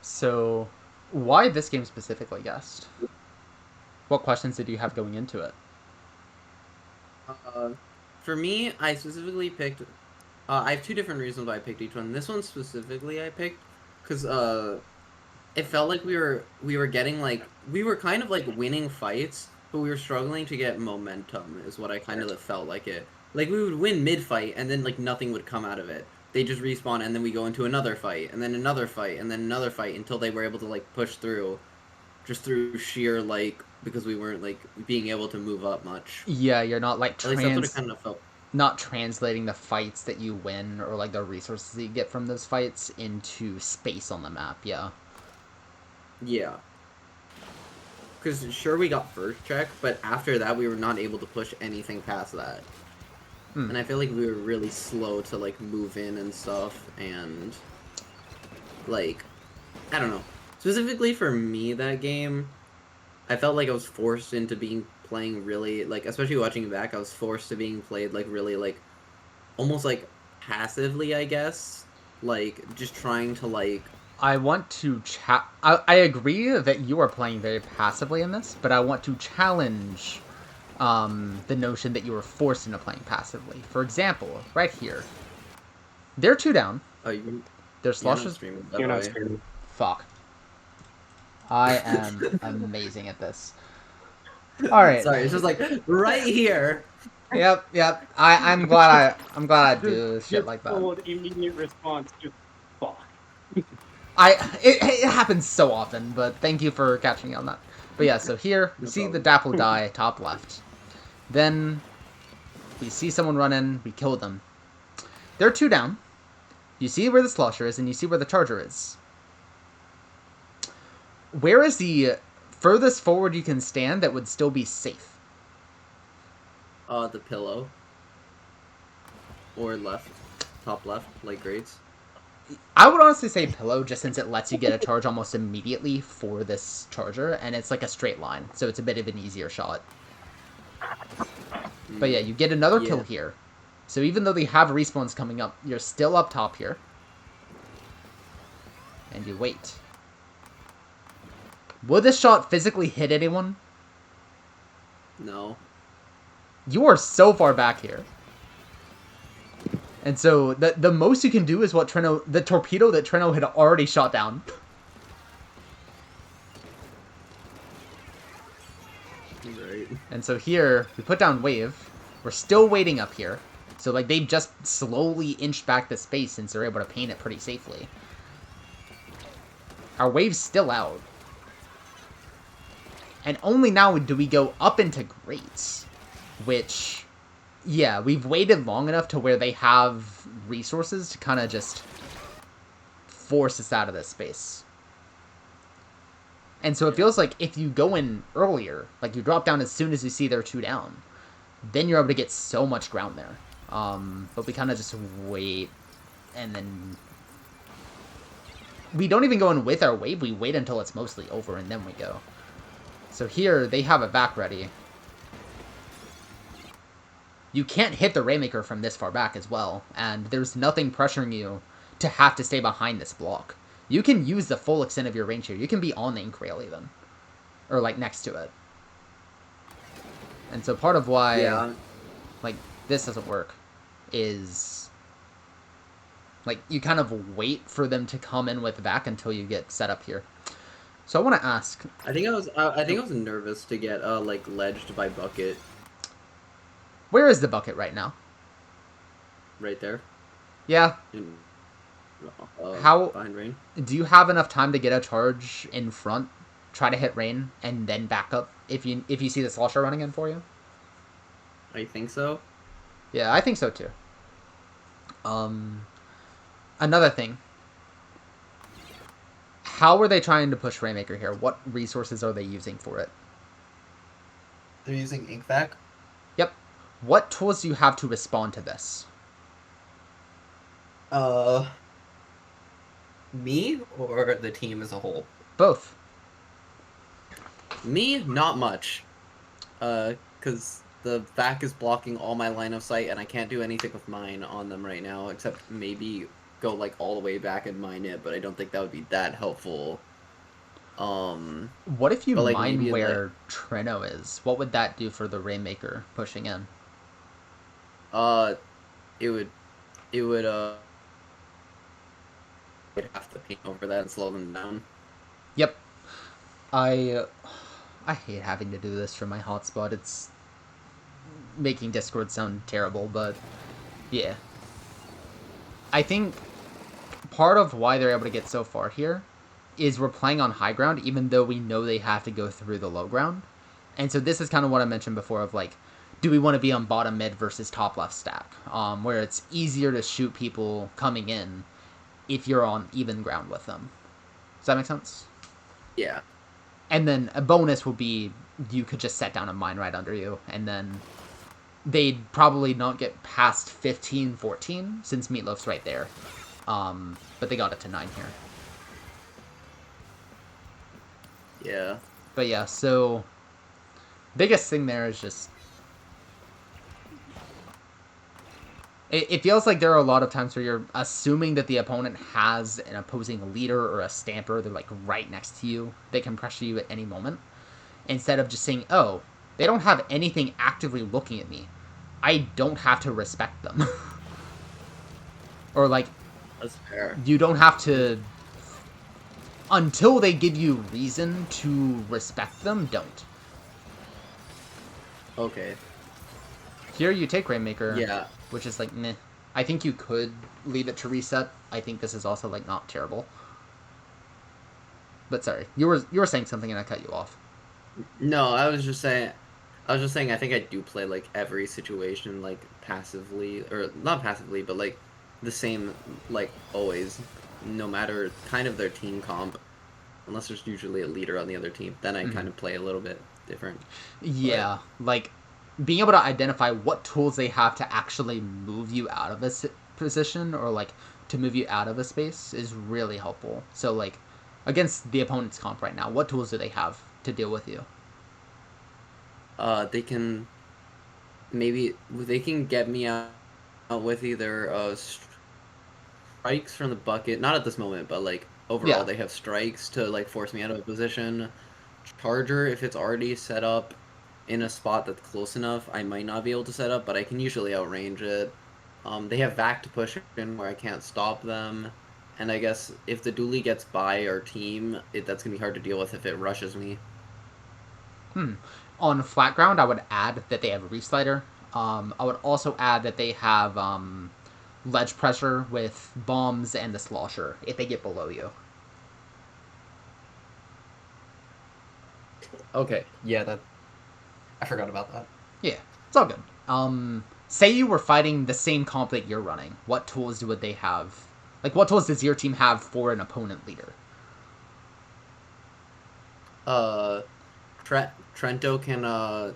So, why this game specifically, Ghast? What questions did you have going into it? Uh, for me, I specifically picked. I have two different reasons why I picked each one. This one specifically, I picked because it felt like we were getting like we were kind of like winning fights, but we were struggling to get momentum. Is what I kind of felt like it. Like we would win mid fight, and then like nothing would come out of it. They just respawn, and then we go into another fight, and then another fight, and then another fight until they were able to like push through, just through sheer like because we weren't like being able to move up much. Yeah, you're not like At least that's what it kind of felt. not translating the fights that you win or like the resources that you get from those fights into space on the map. Yeah. Yeah. Because sure, we got first check, but after that, we were not able to push anything past that. Hmm. And I feel like we were really slow to like move in and stuff, and like I don't know. Specifically for me, that game, I felt like I was forced into being playing really like, especially watching it back, I was forced to being played like really like almost like passively, I guess, like just trying to like I want to I agree that you are playing very passively in this, but I want to challenge the notion that you were forced into playing passively. For example, right here, they're two down. oh you Their you're not slushes. streaming by You're the not way. streaming. Fuck. I am amazing at this. All right. Sorry, it's just like right here. Yep. I'm glad I do shit Just like that. told immediate response, just fuck. It happens so often, but thank you for catching me on that. But yeah, so here we No see the problem. Dapple die top left. Then we see someone run in, we kill them. They're two down. You see where the Slosher is, and you see where the Charger is. Where is the furthest forward you can stand that would still be safe? The pillow or left, top left, like grades. I would honestly say pillow, just since it lets you get a charge almost immediately for this charger, and it's like a straight line, so it's a bit of an easier shot. But yeah, you get another kill here. So even though they have respawns coming up, you're still up top here. And you wait. Will this shot physically hit anyone? No. You are so far back here. And so the most you can do is what the torpedo that Treno had already shot down. Right. And so here, we put down wave. We're still waiting up here. So like they've just slowly inched back the space since they're able to paint it pretty safely. Our wave's still out. And only now do we go up into grates. Which, yeah, we've waited long enough to where they have resources to kind of just force us out of this space. And so it feels like if you go in earlier, like you drop down as soon as you see they're two down, then you're able to get so much ground there. But we kind of just wait, and then we don't even go in with our wave. We wait until it's mostly over, and then we go. So here, they have a vac ready. You can't hit the Rainmaker from this far back as well, and there's nothing pressuring you to have to stay behind this block. You can use the full extent of your range here. You can be on the ink rail even. Or, like, next to it. And so part of why, like, this doesn't work is, like, you kind of wait for them to come in with vac until you get set up here. So I want to ask... I think I was nervous to get, like, ledged by bucket. Where is the bucket right now? Right there. Yeah. In, How... behind rain. Do you have enough time to get a charge in front, try to hit rain, and then back up if you see the Slosher running in for you? I think so. Yeah, I think so too. Another thing. How are they trying to push Rainmaker here? What resources are they using for it? They're using ink vac. Yep. What tools do you have to respond to this? Me or the team as a whole? Both. Me, not much. Because the vac is blocking all my line of sight, and I can't do anything with mine on them right now, except maybe go like all the way back and mine it, but I don't think that would be that helpful. What if you But, like, mine maybe, where Trino is? What would that do for the Rainmaker pushing in? it would would have to paint over that and slow them down. Yep. I hate having to do this for my hotspot. It's making Discord sound terrible, but yeah. I think part of why they're able to get so far here is we're playing on high ground, even though we know they have to go through the low ground. And so this is kind of what I mentioned before of like, do we want to be on bottom mid versus top left stack, where it's easier to shoot people coming in if you're on even ground with them. Does that make sense? Yeah. And then a bonus would be you could just set down a mine right under you, and then they'd probably not get past 15, 14, since Meatloaf's right there. But they got it to 9 here. Yeah. But yeah, so biggest thing there is just it feels like there are a lot of times where you're assuming that the opponent has an opposing leader or a stamper. They're like right next to you. They can pressure you at any moment. Instead of just saying, oh, they don't have anything actively looking at me. I don't have to respect them. Or like, That's fair. you don't have to, until they give you reason to respect them, don't. Okay. Here you take Rainmaker, Yeah. which is like, meh. I think you could leave it to reset. I think this is also like not terrible. But sorry, you were saying something and I cut you off. No, I was just saying I think I do play like every situation like passively, or not passively, but like the same, like always, no matter kind of their team comp, unless there's usually a leader on the other team, then I kind of play a little bit different. Yeah, like being able to identify what tools they have to actually move you out of a position, or like to move you out of a space, is really helpful. So like against the opponent's comp right now, what tools do they have to deal with you? They can get me out with either strikes from the bucket, not at this moment, but like overall Yeah. they have strikes to like force me out of a position. Charger, if it's already set up in a spot that's close enough, I might not be able to set up, but I can usually outrange it. They have vac to push in where I can't stop them, and I guess if the dually gets by our team, that's gonna be hard to deal with if it rushes me. On flat ground, I would add that they have a reef slider. I would also add that they have ledge pressure with bombs and the slosher if they get below you. Okay, yeah, I forgot about that. Yeah, it's all good. Say you were fighting the same comp that you're running. What tools would they have? Like, what tools does your team have for an opponent leader? Trento can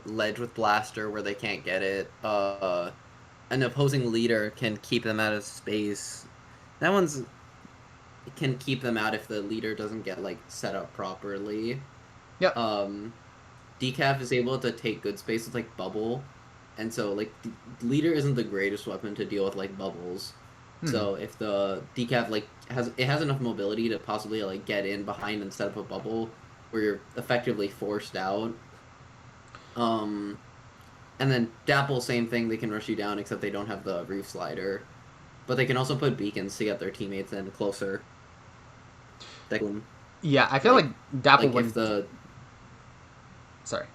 ledge with blaster where they can't get it. An opposing leader can keep them out of space. That one's can keep them out if the leader doesn't get like set up properly. Yep. Decaf is able to take good space with like bubble, and so like the leader isn't the greatest weapon to deal with like bubbles. So if the decaf like has enough mobility to possibly like get in behind and set up a bubble where you're effectively forced out. And then Dapple, same thing. They can rush you down, except they don't have the reef slider. But they can also put beacons to get their teammates in closer. Yeah, I feel like Dapple like would. if the Sorry.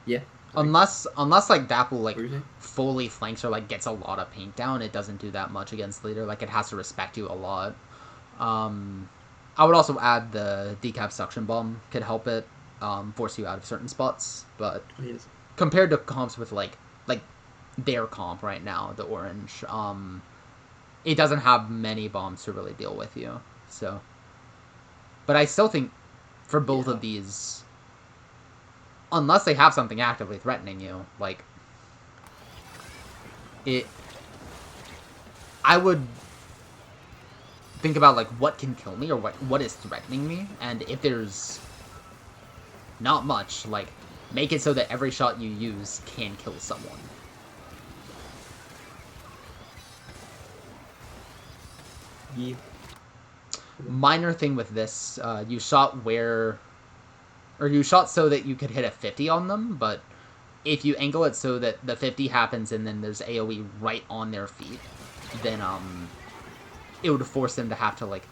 yeah. Unless like Dapple like What were you saying? fully flanks or like gets a lot of paint down, it doesn't do that much against leader. Like it has to respect you a lot. I would also add the decap suction bomb could help it force you out of certain spots, but Yes. compared to comps with like their comp right now, the orange, it doesn't have many bombs to really deal with you. So, but I still think for both of these, unless they have something actively threatening you, like it, I would think about like what can kill me or what is threatening me, and if there's not much, like make it so that every shot you use can kill someone. Yeah. Minor thing with this, you shot you shot so that you could hit a 50 on them, but if you angle it so that the 50 happens and then there's AoE right on their feet, then it would force them to have to like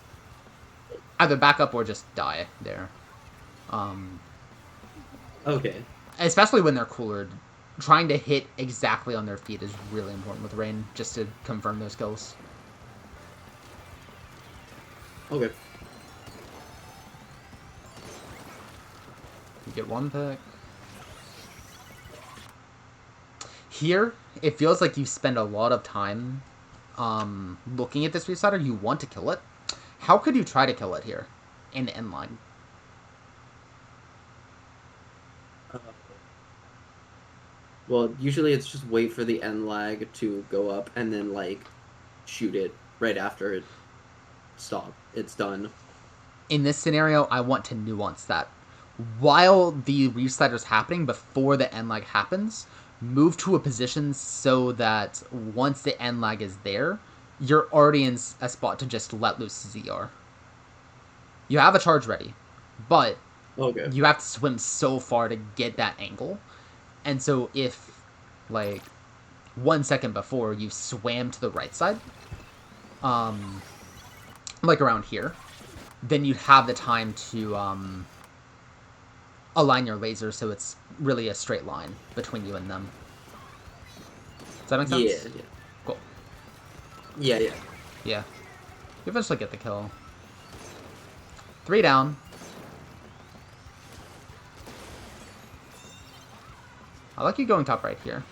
either back up or just die there. Okay. Especially when they're coolered, trying to hit exactly on their feet is really important with Rain, just to confirm those kills. Okay. You get one pick. Here, it feels like you spend a lot of time looking at this restarter. You want to kill it. How could you try to kill it here in the end line? Well, usually it's just wait for the end lag to go up and then like shoot it right after it it's done. In this scenario, I want to nuance that. While the restarter's happening, before the end lag happens, move to a position so that once the end lag is there, you're already in a spot to just let loose ZR. You have a charge ready, but Okay. you have to swim so far to get that angle. And so if, like, 1 second before you swam to the right side, like around here, then you have the time to align your laser so it's really a straight line between you and them. Does that make sense? Yeah. Cool. Yeah. Yeah. You eventually get the kill. 3 down. I like you going top right here.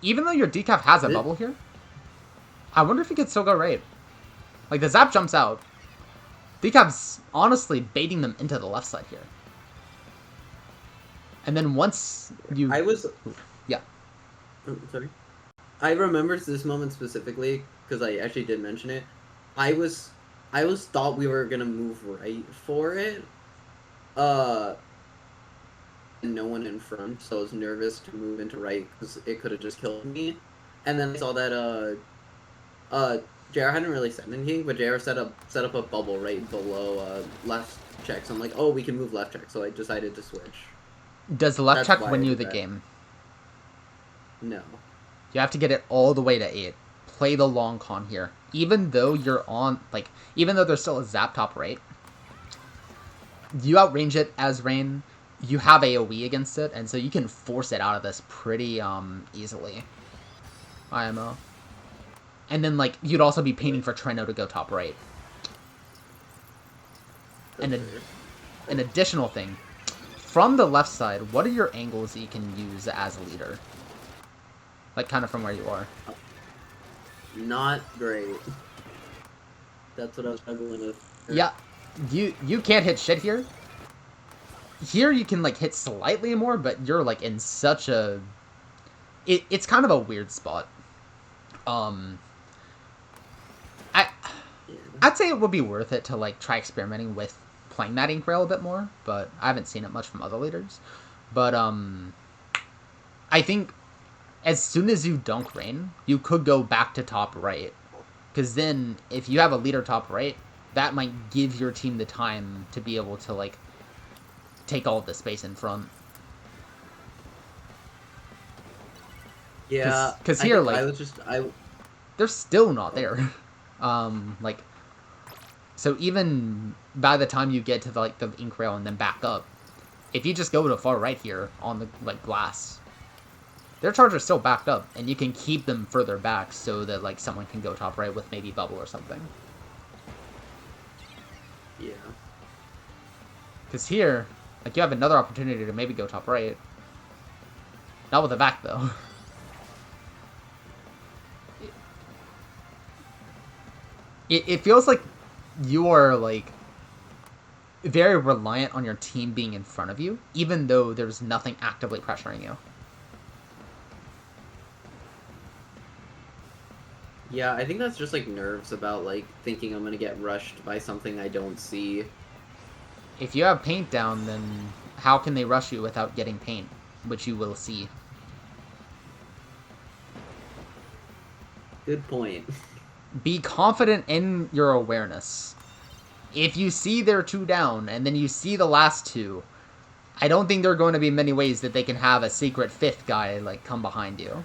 Even though your decaf has a bubble here, I wonder if he could still go right. Like, the zap jumps out. Decaf's honestly baiting them into the left side here. And then once you... Yeah. Oh, sorry. I remember this moment specifically because I actually did mention it. I was thought we were gonna move right for it. No one in front, so I was nervous to move into right because it could have just killed me. And then I saw that JR hadn't really said anything, but JR set up a bubble right below left check. So I'm like, oh, we can move left check. So I decided to switch. Does the left check win you the game? No. You have to get it all the way to 8. Play the long con here. Even though you're on, like, even though there's still a zap top right, you outrange it as Rain. You have AoE against it, and so you can force it out of this pretty easily. IMO. And then, like, you'd also be painting for Treno to go top right. And an additional thing, from the left side, what are your angles that you can use as a leader? Like, kind of from where you are. Not great. That's what I was struggling with. Yeah, you can't hit shit here. Here you can, like, hit slightly more, but you're, like, in such a... It's kind of a weird spot. I'd say it would be worth it to, like, try experimenting with playing that ink rail a bit more, but I haven't seen it much from other leaders. But, I think as soon as you dunk Rain, you could go back to top right. Because then, if you have a leader top right, that might give your team the time to be able to, like, take all of the space in front. Yeah, because here, like, they're still not there. Like, so even by the time you get to the ink rail and then back up, if you just go to far right here on the, like, glass, their charger's still backed up, and you can keep them further back so that, like, someone can go top right with maybe bubble or something. Yeah. Because here, like, you have another opportunity to maybe go top right. Not with a vac, though. It feels like you are, like, very reliant on your team being in front of you, even though there's nothing actively pressuring you. Yeah, I think that's just, like, nerves about, like, thinking I'm gonna get rushed by something I don't see. If you have paint down, then how can they rush you without getting paint, which you will see? Good point. Be confident in your awareness. If you see they're 2 down, and then you see the last 2, I don't think there are going to be many ways that they can have a secret 5th guy, like, come behind you.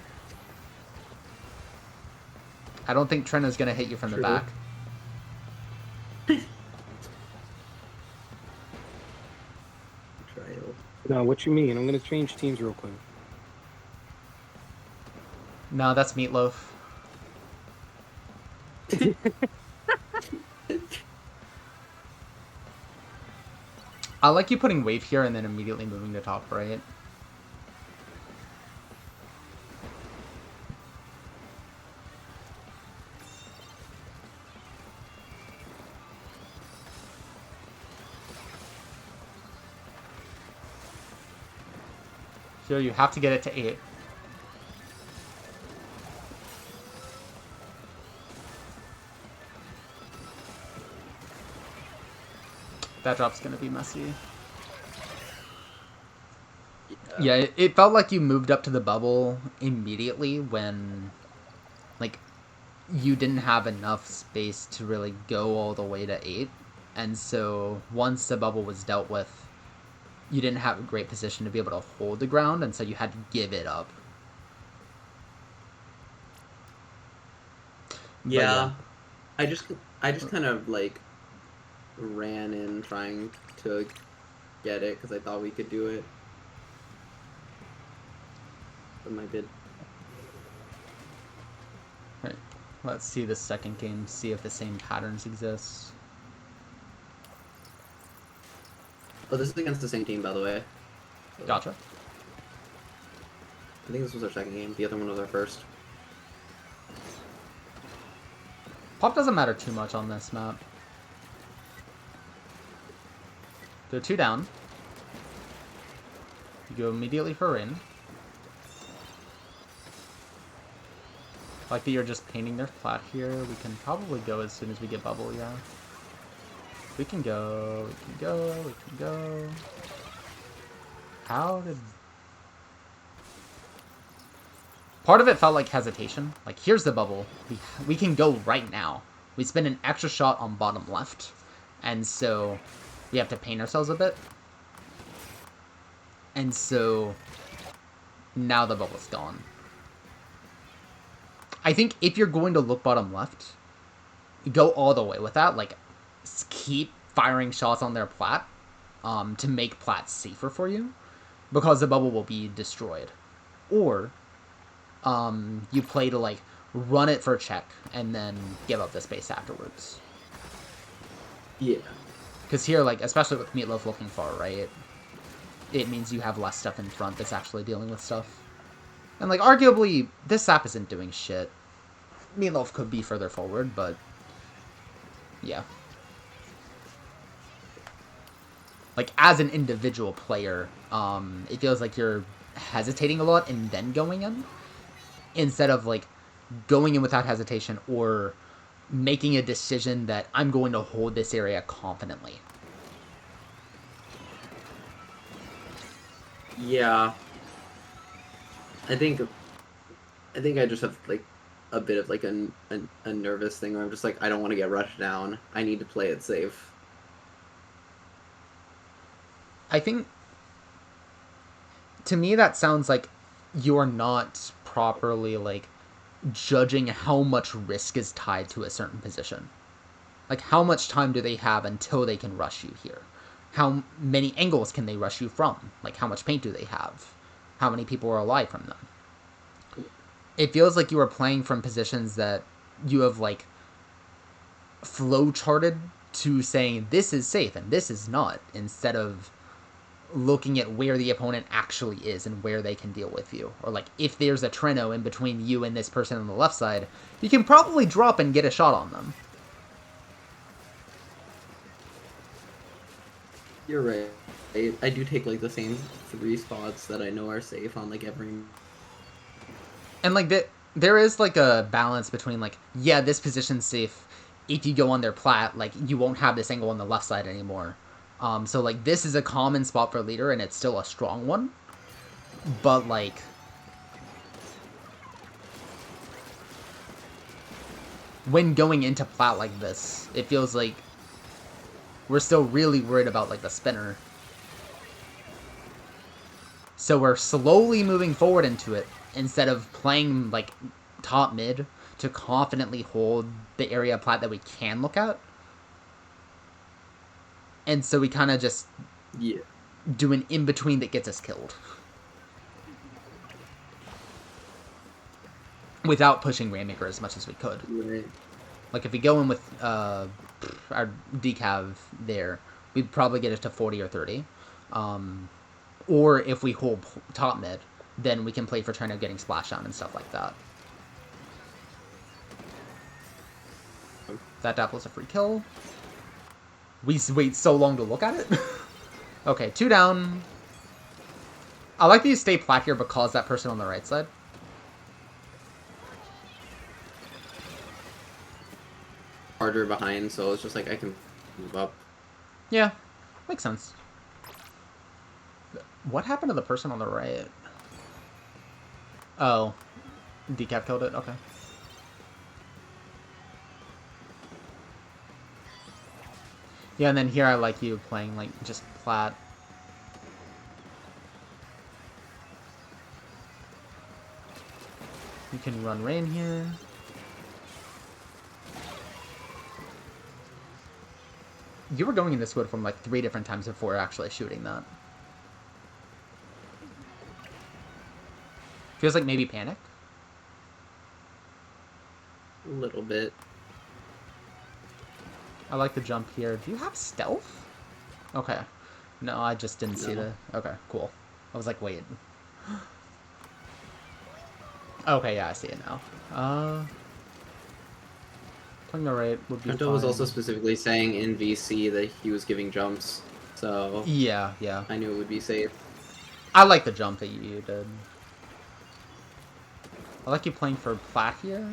I don't think Trent is going to hit you from the back. Trial. No, what you mean? I'm gonna change teams real quick. No, that's Meatloaf. I like you putting wave here and then immediately moving to top right. So you have to get it to 8. That drop's gonna be messy. Yeah, it felt like you moved up to the bubble immediately when, like, you didn't have enough space to really go all the way to 8. And so once the bubble was dealt with, you didn't have a great position to be able to hold the ground, and so you had to give it up. Yeah. I just kind of, like, ran in trying to get it because I thought we could do it. But my bid. Right. Let's see the second game, see if the same patterns exist. Oh, this is against the same team, by the way. Gotcha. I think this was our second game. The other one was our first. Pop doesn't matter too much on this map. They're 2 down. You go immediately for in. Like that you're just painting their plat here. We can probably go as soon as we get bubble, yeah. We can go, we can go, we can go. How did... Part of it felt like hesitation. Like, here's the bubble. We can go right now. We spend an extra shot on bottom left. And so we have to paint ourselves a bit. And so now the bubble's gone. I think if you're going to look bottom left, go all the way with that. Like, keep firing shots on their plat to make plat safer for you, because the bubble will be destroyed. Or you play to, like, run it for a check and then give up the space afterwards. Yeah. Because here, like, especially with Meatloaf looking far right, it means you have less stuff in front that's actually dealing with stuff. And, like, arguably, this sap isn't doing shit. Meatloaf could be further forward, but yeah. Like, as an individual player, it feels like you're hesitating a lot and then going in, instead of, like, going in without hesitation or making a decision that I'm going to hold this area confidently. Yeah. I think I just have, like, a bit of, like, a nervous thing where I'm just like, I don't want to get rushed down. I need to play it safe. I think, to me, that sounds like you're not properly, like, judging how much risk is tied to a certain position. Like, how much time do they have until they can rush you here? How many angles can they rush you from? Like, how much paint do they have? How many people are alive from them? It feels like you are playing from positions that you have, like, flow charted to saying this is safe and this is not, instead of looking at where the opponent actually is and where they can deal with you. Or, like, if there's a Treno in between you and this person on the left side, you can probably drop and get a shot on them. You're right. I do take, like, the same 3 spots that I know are safe on, like, every... And, like, there is, like, a balance between, like, yeah, this position's safe. If you go on their plat, like, you won't have this angle on the left side anymore. So, like, this is a common spot for leader, and it's still a strong one. But, like, when going into plat like this, it feels like we're still really worried about, like, the spinner. So we're slowly moving forward into it, instead of playing, like, top mid to confidently hold the area of plat that we can look at. And so we kind of just do an in-between that gets us killed. Without pushing Rainmaker as much as we could. Right. Like, if we go in with our decav there, we'd probably get it to 40 or 30. Or if we hold top mid, then we can play for Trino getting splashdown and stuff like that. That Dapple's a free kill. We wait so long to look at it. Okay, 2 down. I like that you stay plat here because that person on the right side. Harder behind, so it's just like I can move up. Yeah, makes sense. What happened to the person on the right? Oh, decap killed it? Okay. Yeah, and then here I like you playing, like, just plat. You can run Rain here. You were going in this wood from, like, 3 different times before actually shooting that. Feels like maybe panic. A little bit. I like the jump here. Do you have stealth? Okay. No, I just didn't see the... Okay, cool. I was like, wait. Okay, yeah, I see it now. Playing the right would be Trento fine. was also specifically saying in VC that he was giving jumps, so... Yeah, yeah. I knew it would be safe. I like the jump that you did. I like you playing for plat here.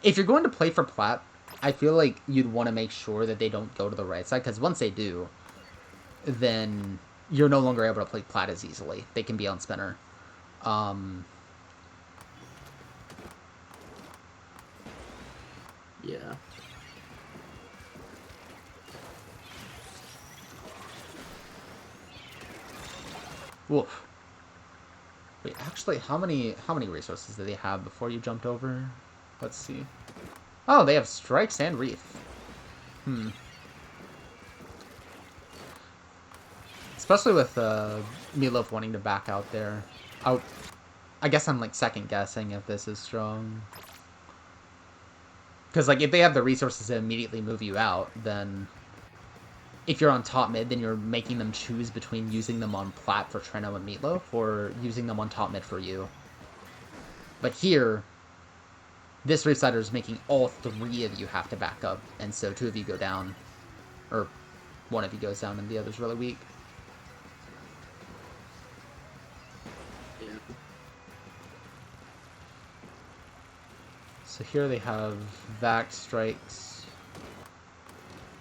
If you're going to play for plat, I feel like you'd want to make sure that they don't go to the right side, because once they do, then you're no longer able to play plat as easily. They can be on spinner. Yeah. Woof. Wait, actually, how many resources do they have before you jumped over? Let's see. Oh, they have strikes and reef. Especially with Meatloaf wanting to back out there. I guess I'm, like, second guessing if this is strong. Because, like, if they have the resources to immediately move you out, then if you're on top mid, then you're making them choose between using them on plat for Treno and Meatloaf or using them on top mid for you. But here, this Reefsider is making all 3 of you have to back up, and so 2 of you go down. Or 1 of you goes down and the other's really weak. Yeah. So here they have vac strikes.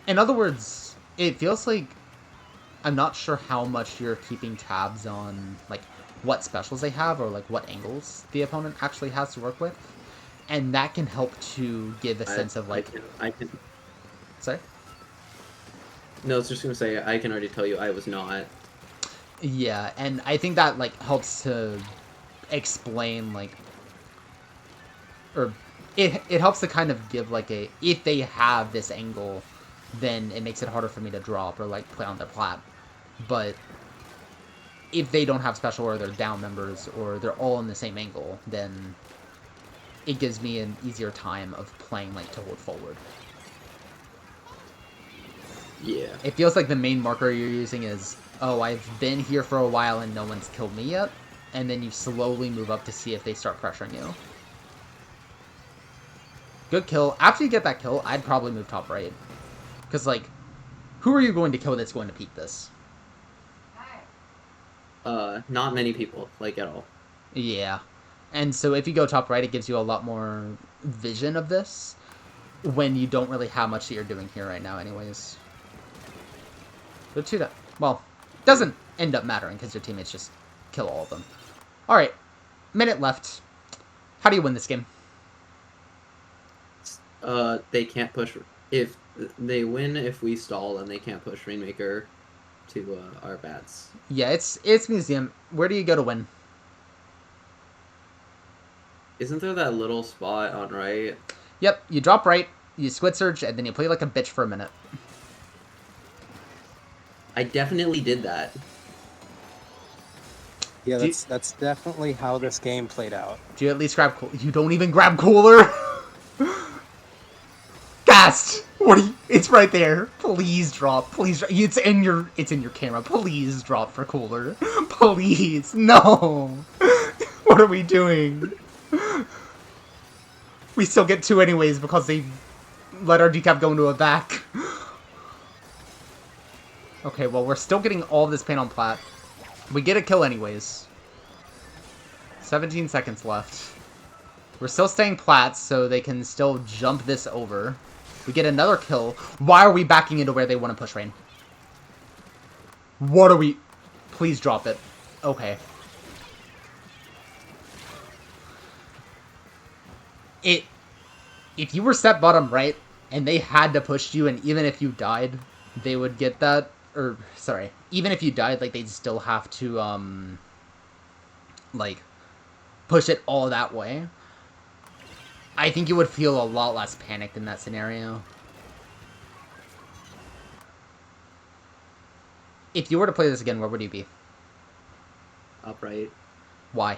In other words, it feels like I'm not sure how much you're keeping tabs on, like, what specials they have or, like, what angles the opponent actually has to work with. And that can help to give a sense of, like... I can... Sorry? No, I was just going to say, I can already tell you I was not. Yeah, and I think that, like, helps to explain, like... Or it helps to kind of give, like, a... If they have this angle, then it makes it harder for me to drop or, like, play on their plat. But if they don't have special or they're down members or they're all in the same angle, then it gives me an easier time of playing, like, to hold forward. Yeah. It feels like the main marker you're using is, oh, I've been here for a while and no one's killed me yet, and then you slowly move up to see if they start pressuring you. Good kill. After you get that kill, I'd probably move top right. Because, like, who are you going to kill that's going to peek this? Not many people, like, at all. Yeah. And so if you go top right, it gives you a lot more vision of this, when you don't really have much that you're doing here right now anyways. But 2 down. Well, doesn't end up mattering, because your teammates just kill all of them. Alright. Minute left. How do you win this game? They can't push if they win if we stall, and they can't push Rainmaker to our bats. Yeah, it's museum. Where do you go to win? Isn't there that little spot on right? Yep, you drop right, you squid surge, and then you play like a bitch for a minute. I definitely did that. Yeah, Do you- that's definitely how this game played out. Do you at least grab You don't even grab cooler? Ghast! What are you... It's right there. Please drop. Please drop. It's in your camera. Please drop for cooler. Please. No. What are we doing? We still get 2 anyways because they let our decap go into a back. Okay, well, we're still getting all this pain on plat. We get a kill anyways. 17 seconds left. We're still staying plats, so they can still jump this over. We get another kill. Why are we backing into where they want to push Rain? What are we... Please drop it. Okay. If you were set bottom right, and they had to push you, and even if you died, they would get that... Or, sorry. Even if you died, like, they'd still have to, like, push it all that way. I think you would feel a lot less panicked in that scenario. If you were to play this again, where would you be? Upright. Why?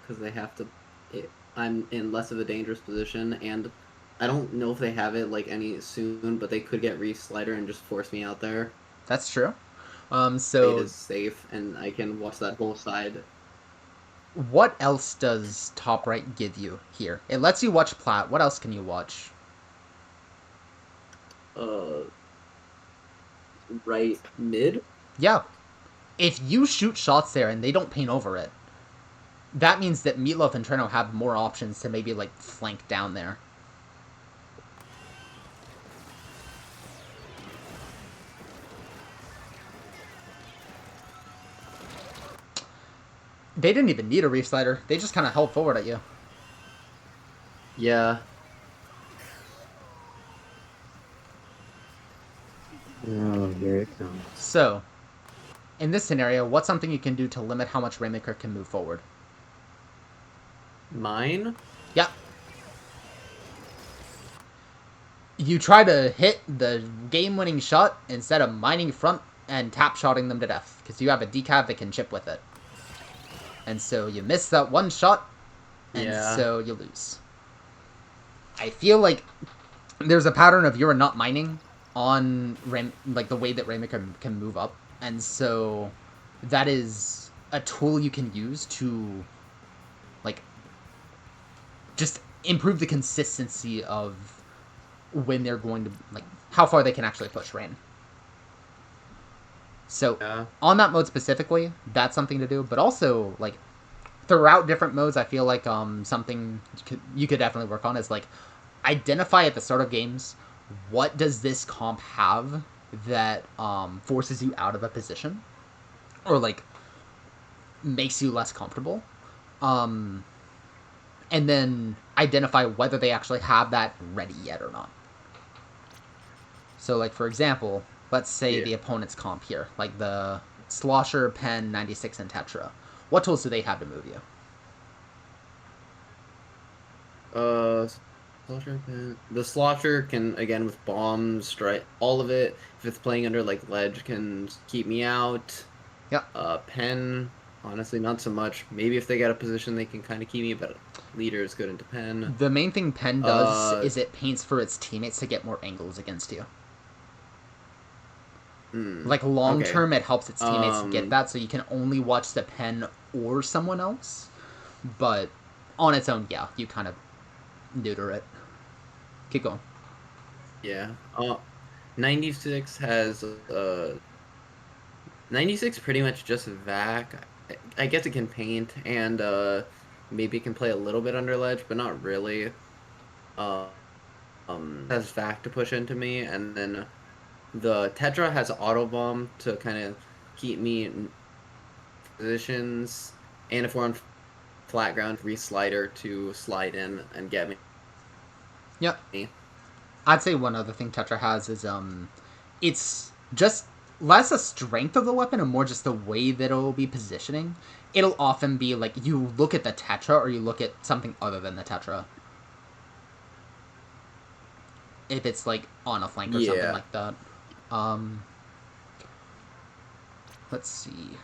Because they have to. I'm in less of a dangerous position, and I don't know if they have it like any soon, but they could get Reef Slider and just force me out there. That's true. It So is safe, and I can watch that whole side. what else does top right give you here? It lets you watch plat. What else can you watch? Right mid. Yeah. If you shoot shots there and they don't paint over it, that means that Meatloaf and Treno have more options to maybe, like, flank down there. They didn't even need a Reef Slider. They just kind of held forward at you. Yeah. Oh, here it comes. So, in this scenario, what's something you can do to limit how much Rainmaker can move forward? Mine. Yeah. You try to hit the game-winning shot instead of mining front and tap-shotting them to death, because you have a decav that can chip with it. And so you miss that one shot, and so you lose. I feel like there's a pattern of you're not mining on like the way that Rainmaker can move up, and so that is a tool you can use to, like, just improve the consistency of when they're going to, like, how far they can actually push Rain. So, on that mode specifically, that's something to do, but also, like, throughout different modes, I feel like something you could definitely work on is, like, identify at the start of games, what does this comp have that forces you out of a position, or, like, makes you less comfortable, and then identify whether they actually have that ready yet or not. So, like, for example, let's say the opponent's comp here, like the Slosher, Pen, 96, and Tetra. What tools do they have to move you? The Slosher can, again, with bombs, strike all of it. If it's playing under, like, ledge, can keep me out. Yep. Pen, honestly, not so much. Maybe if they get a position, they can kind of keep me, but leader is good into Pen. The main thing Pen does is it paints for its teammates to get more angles against you. Like, long-term, it helps its teammates get that, so you can only watch the Pen or someone else. But on its own, yeah, you kind of neuter it. Keep going. Yeah. 96 has 96 pretty much just Vac. I guess it can paint and maybe it can play a little bit under ledge, but not really. Has Vac to push into me, and then the Tetra has auto bomb to kind of keep me in positions, and if we're on flat ground, Reef Slider to slide in and get me Yep. I'd say one other thing Tetra has is it's just less a strength of the weapon and more just the way that it'll be positioning. It'll often be like you look at the Tetra or you look at something other than the Tetra. If it's like on a flank or something like that. Let's see.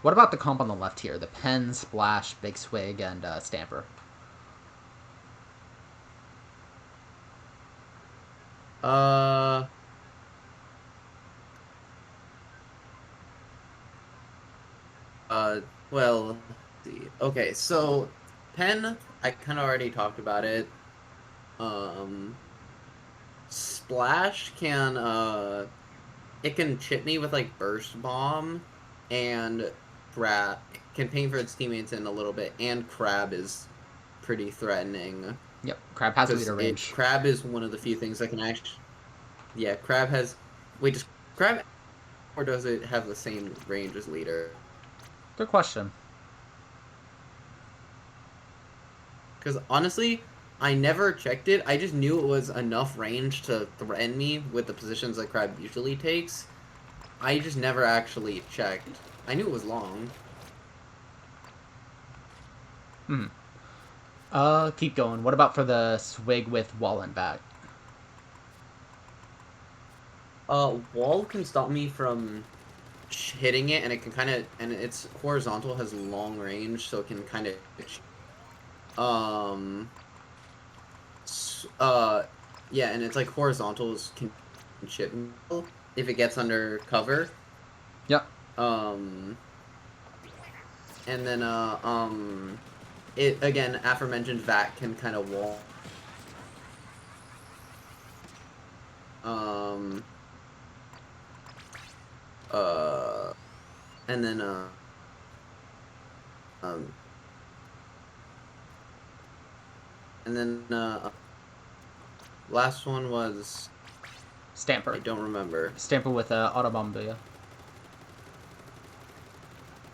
What about the comp on the left here? The Pen, Splash, Big Swig, and Stamper. Well, let's see. Okay, so Pen, I kind of already talked about it. Splash it can chip me with like Burst Bomb, and Crab can pain for its teammates in a little bit, and Crab is pretty threatening. Yep, Crab has leader range. Crab is one of the few things that can actually. Yeah, Crab has. Wait, does Crab, or does it have the same range as leader? Good question. Because honestly, I never checked it. I just knew it was enough range to threaten me with the positions that Crab usually takes. I just never actually checked. I knew it was long. Keep going. What about for the Swig with wall and back? Wall can stop me from hitting it, and it can kind of, and its horizontal has long range, so it can kind of, yeah, and it's like horizontals can chip me if it gets under cover. Yep. And then, it, again, aforementioned Vac can kind of wall. And then, last one was... Stamper. I don't remember. Stamper with Autobomb Booyah.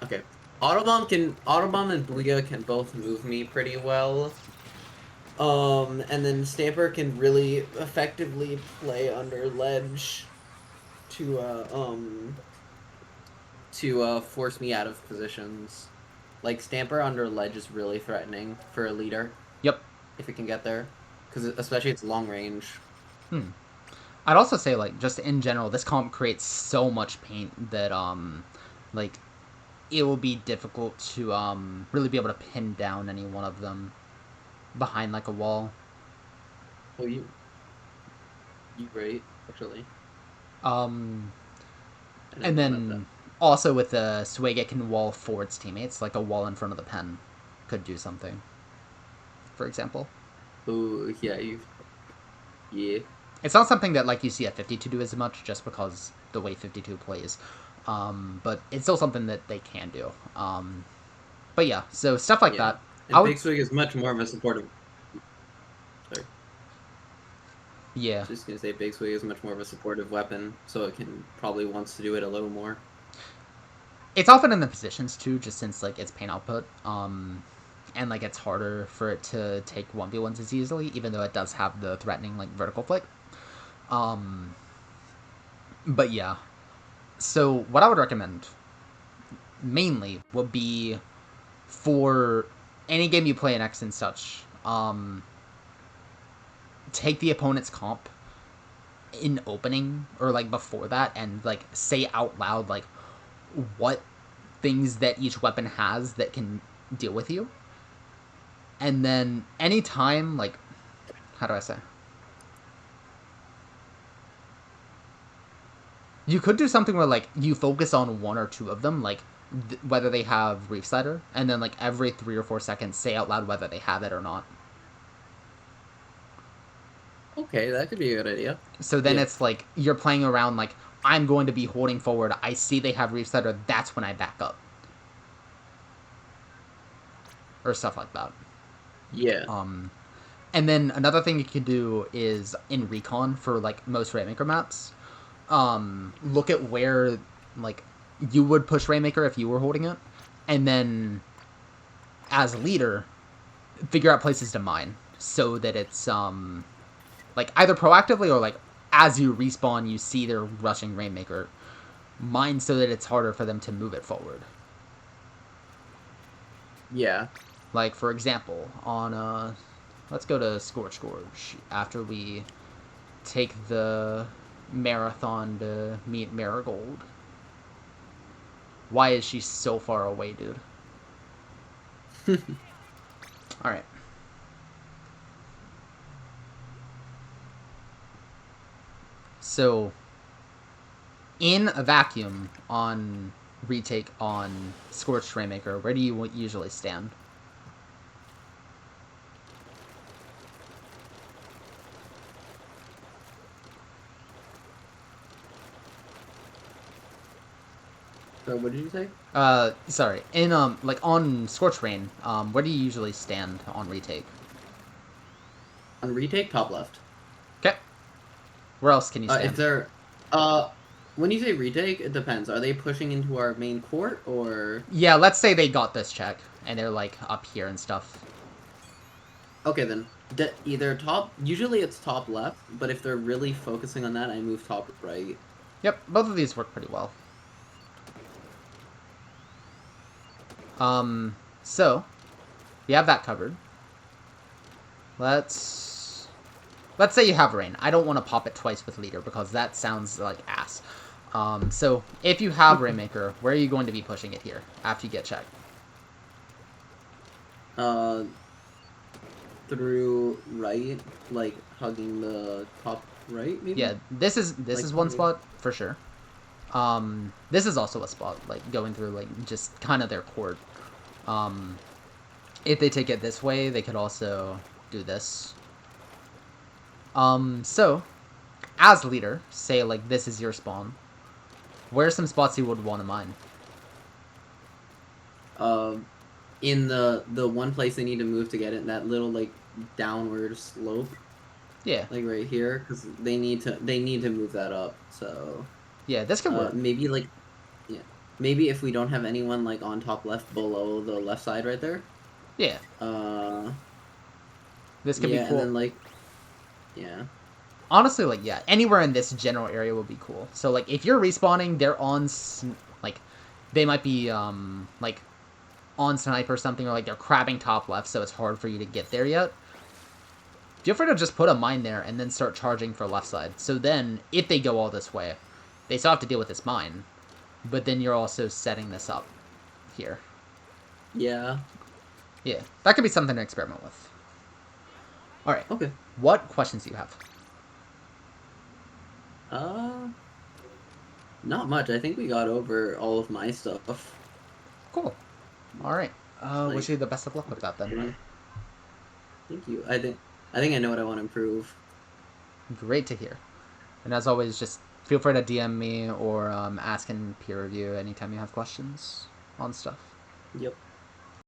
Okay. Autobomb and Booyah can both move me pretty well. And then Stamper can really effectively play under ledge to force me out of positions. Like, Stamper under ledge is really threatening for a leader. Yep. If it can get there. Because especially it's long range. I'd also say, like, just in general, this comp creates so much paint that, like, it will be difficult to, really be able to pin down any one of them behind, like, a wall. Well, you right, actually. And then, also with the Swig, it can wall for its teammates, like a wall in front of the Pen could do something, for example. Oh, yeah, yeah. It's not something that, like, you see a 52 do as much, just because the way 52 plays. But it's still something that they can do. But yeah, so stuff like that. And Big Swig is much more of a supportive... Sorry. Yeah. I was just gonna say Big Swig is much more of a supportive weapon, so it can probably wants to do it a little more. It's often in the positions, too, just since, like, it's paint output. And, like, it's harder for it to take 1v1s as easily, even though it does have the threatening, like, vertical flick. But yeah. So, what I would recommend, mainly, would be for any game you play in X and such, take the opponent's comp in opening, or, like, before that, and, like, say out loud, like, what things that each weapon has that can deal with you. And then, anytime, like, how do I say? You could do something where, like, you focus on one or two of them, like, whether they have Reef Slider, and then, like, every 3 or 4 seconds, say out loud whether they have it or not. Okay, that could be a good idea. So then it's, like, you're playing around, like, I'm going to be holding forward, I see they have Reef Slider, that's when I back up. Or stuff like that. Yeah. And then another thing you can do is, in Recon, for, like, most Rainmaker maps, look at where, like, you would push Rainmaker if you were holding it, and then, as leader, figure out places to mine. so that it's like either proactively or like as you respawn, you see they're rushing Rainmaker. Mine so that it's harder for them to move it forward. Yeah. Like for example, on let's go to Scorch Gorge after we take the marathon to meet Marigold. Why is she so far away, dude? Alright. So, in a vacuum on retake on Scorched Rainmaker, where do you usually stand? So what did you say? Sorry. In, like, on Scorched Rain, where do you usually stand on retake? On retake, top left. Okay. Where else can you stand? If they're, when you say retake, it depends. Are they pushing into our main court, or? Yeah, let's say they got this check, and they're, like, up here and stuff. Okay, then. Either top, usually it's top left, but if they're really focusing on that, I move top right. Yep, both of these work pretty well. So, we have that covered. Let's say you have Rain. I don't want to pop it twice with Leader, because that sounds like ass. So, if you have Rainmaker, where are you going to be pushing it here, after you get checked? Through right, like, hugging the top right, maybe? Yeah, this is Like, one spot, for sure. This is also a spot, like, going through, like, just kind of their court. If they take it this way, they could also do this. So, as leader, say, like, this is your spawn. Where are some spots you would want to mine? In the one place they need to move to get it, that little, like, downward slope. Yeah. Like, right here, because they need to move that up, so... Yeah, this could work. Maybe, like, yeah. Maybe if we don't have anyone, like, on top left below the left side right there. Yeah. This could yeah, be cool. And then, like, yeah. Honestly, like, yeah, anywhere in this general area would be cool. So, like, if you're respawning, they're on, like, they might be, like, on snipe or something, or, like, they're crabbing top left, so it's hard for you to get there yet. Feel free to just put a mine there and then start charging for left side. So then, if they go all this way, they still have to deal with this mine. But then you're also setting this up here. Yeah. Yeah, that could be something to experiment with. Alright. Okay. What questions do you have? Not much. I think we got over all of my stuff. Cool. Alright. Like, wish you the best of luck with that then. Yeah. Thank you. I think I know what I want to improve. Great to hear. And as always, just feel free to DM me or ask in peer review anytime you have questions on stuff. Yep.